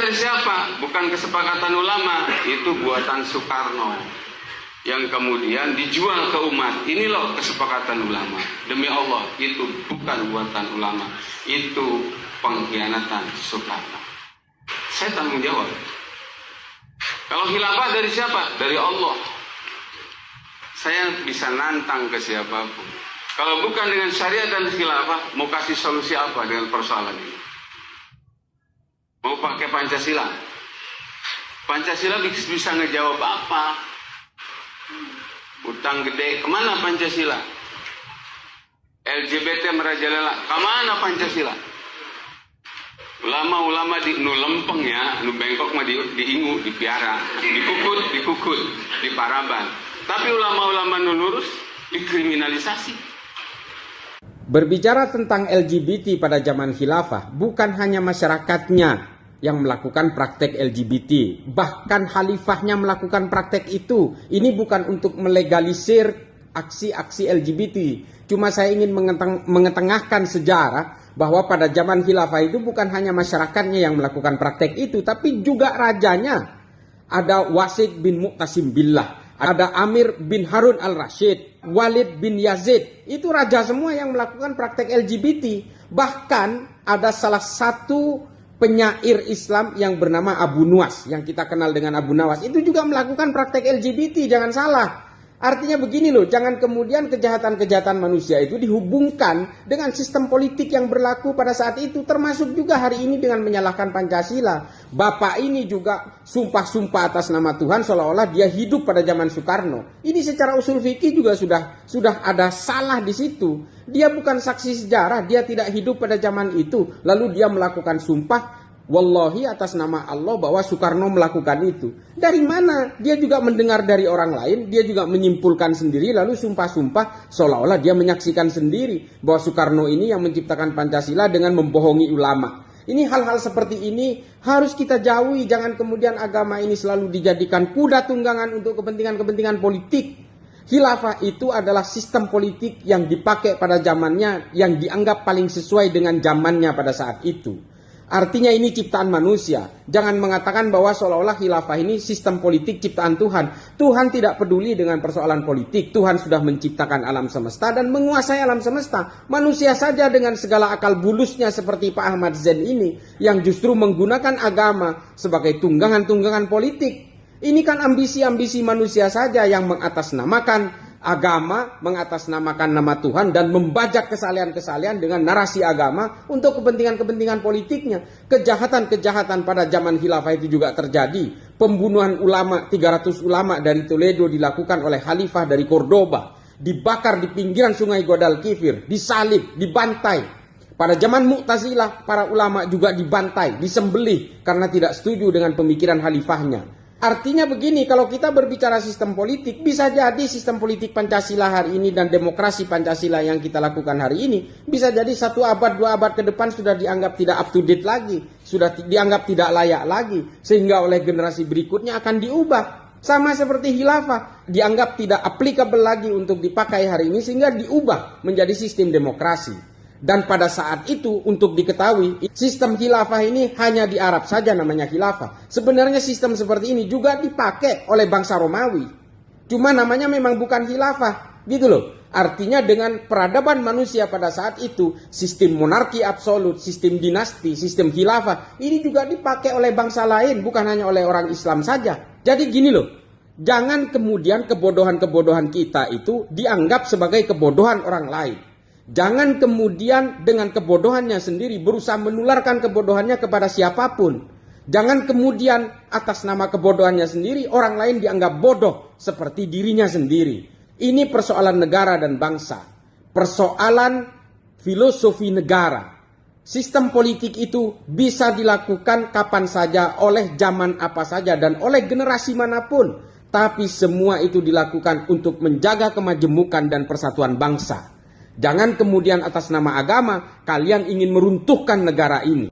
dari siapa? Bukan kesepakatan ulama, itu buatan Soekarno yang kemudian dijual ke umat. Ini loh kesepakatan ulama. Demi Allah, itu bukan buatan ulama, itu pengkhianatan Soekarno. Saya tanggung jawab. Kalau khilafah dari siapa? Dari Allah. Saya bisa nantang ke siapapun. Kalau bukan dengan syariat dan khilafah, mau kasih solusi apa dengan persoalan ini? Mau pakai Pancasila? Pancasila bisa ngejawab apa? Utang gede, kemana Pancasila? LGBT merajalela, kemana Pancasila? Ulama-ulama di nu lempeng ya, nu bengkok mah diingu, dipiara, dikukut, di paraban. Tapi ulama-ulama nu lurus dikriminalisasi. Berbicara tentang LGBT pada zaman khilafah, bukan hanya masyarakatnya yang melakukan praktek LGBT, bahkan khalifahnya melakukan praktek itu. Ini bukan untuk melegalisir aksi-aksi LGBT. Cuma saya ingin mengetengahkan sejarah bahwa pada zaman khilafah itu bukan hanya masyarakatnya yang melakukan praktek itu, tapi juga rajanya. Ada Wasid bin Mu'tasim Billah, ada Amir bin Harun al-Rashid, Walid bin Yazid. Itu raja semua yang melakukan praktek LGBT. Bahkan ada salah satu penyair Islam yang bernama Abu Nuwas, yang kita kenal dengan Abu Nawas, itu juga melakukan praktek LGBT, jangan salah. Artinya begini loh, jangan kemudian kejahatan-kejahatan manusia itu dihubungkan dengan sistem politik yang berlaku pada saat itu, termasuk juga hari ini dengan menyalahkan Pancasila. Bapak ini juga sumpah-sumpah atas nama Tuhan seolah-olah dia hidup pada zaman Soekarno. Ini secara usul fikih juga sudah ada salah di situ. Dia bukan saksi sejarah, dia tidak hidup pada zaman itu, lalu dia melakukan sumpah wallahi atas nama Allah bahwa Soekarno melakukan itu. Dari mana? Dia juga mendengar dari orang lain, dia juga menyimpulkan sendiri, lalu sumpah-sumpah seolah-olah dia menyaksikan sendiri bahwa Soekarno ini yang menciptakan Pancasila dengan membohongi ulama. Ini hal-hal seperti ini harus kita jauhi. Jangan kemudian agama ini selalu dijadikan kuda tunggangan untuk kepentingan-kepentingan politik. Khilafah itu adalah sistem politik yang dipakai pada zamannya, yang dianggap paling sesuai dengan zamannya pada saat itu. Artinya ini ciptaan manusia. Jangan mengatakan bahwa seolah-olah khilafah ini sistem politik ciptaan Tuhan. Tuhan tidak peduli dengan persoalan politik. Tuhan sudah menciptakan alam semesta dan menguasai alam semesta. Manusia saja dengan segala akal bulusnya seperti Pak Ahmad Zain ini yang justru menggunakan agama sebagai tunggangan-tunggangan politik. Ini kan ambisi-ambisi manusia saja yang mengatasnamakan agama, mengatasnamakan nama Tuhan dan membajak kesalahan-kesalahan dengan narasi agama untuk kepentingan-kepentingan politiknya. Kejahatan-kejahatan pada zaman khilafah itu juga terjadi. Pembunuhan ulama, 300 ulama dari Toledo dilakukan oleh khalifah dari Cordoba. Dibakar di pinggiran sungai Guadalquivir, disalib, dibantai. Pada zaman Mu'tazilah, para ulama juga dibantai, disembelih karena tidak setuju dengan pemikiran khalifahnya. Artinya begini, kalau kita berbicara sistem politik, bisa jadi sistem politik Pancasila hari ini dan demokrasi Pancasila yang kita lakukan hari ini, bisa jadi 1 abad, 2 abad ke depan sudah dianggap tidak up to date lagi, sudah dianggap tidak layak lagi, sehingga oleh generasi berikutnya akan diubah. Sama seperti khilafah, dianggap tidak applicable lagi untuk dipakai hari ini, sehingga diubah menjadi sistem demokrasi. Dan pada saat itu untuk diketahui sistem khilafah ini hanya di Arab saja namanya khilafah. Sebenarnya sistem seperti ini juga dipakai oleh bangsa Romawi. Cuma namanya memang bukan khilafah, gitu loh. Artinya dengan peradaban manusia pada saat itu, sistem monarki absolut, sistem dinasti, sistem khilafah, ini juga dipakai oleh bangsa lain, bukan hanya oleh orang Islam saja. Jadi gini loh, jangan kemudian kebodohan-kebodohan kita itu dianggap sebagai kebodohan orang lain. Jangan kemudian dengan kebodohannya sendiri berusaha menularkan kebodohannya kepada siapapun. Jangan kemudian atas nama kebodohannya sendiri orang lain dianggap bodoh seperti dirinya sendiri. Ini persoalan negara dan bangsa. Persoalan filosofi negara. Sistem politik itu bisa dilakukan kapan saja, oleh zaman apa saja, dan oleh generasi manapun. Tapi semua itu dilakukan untuk menjaga kemajemukan dan persatuan bangsa. Jangan kemudian atas nama agama kalian ingin meruntuhkan negara ini.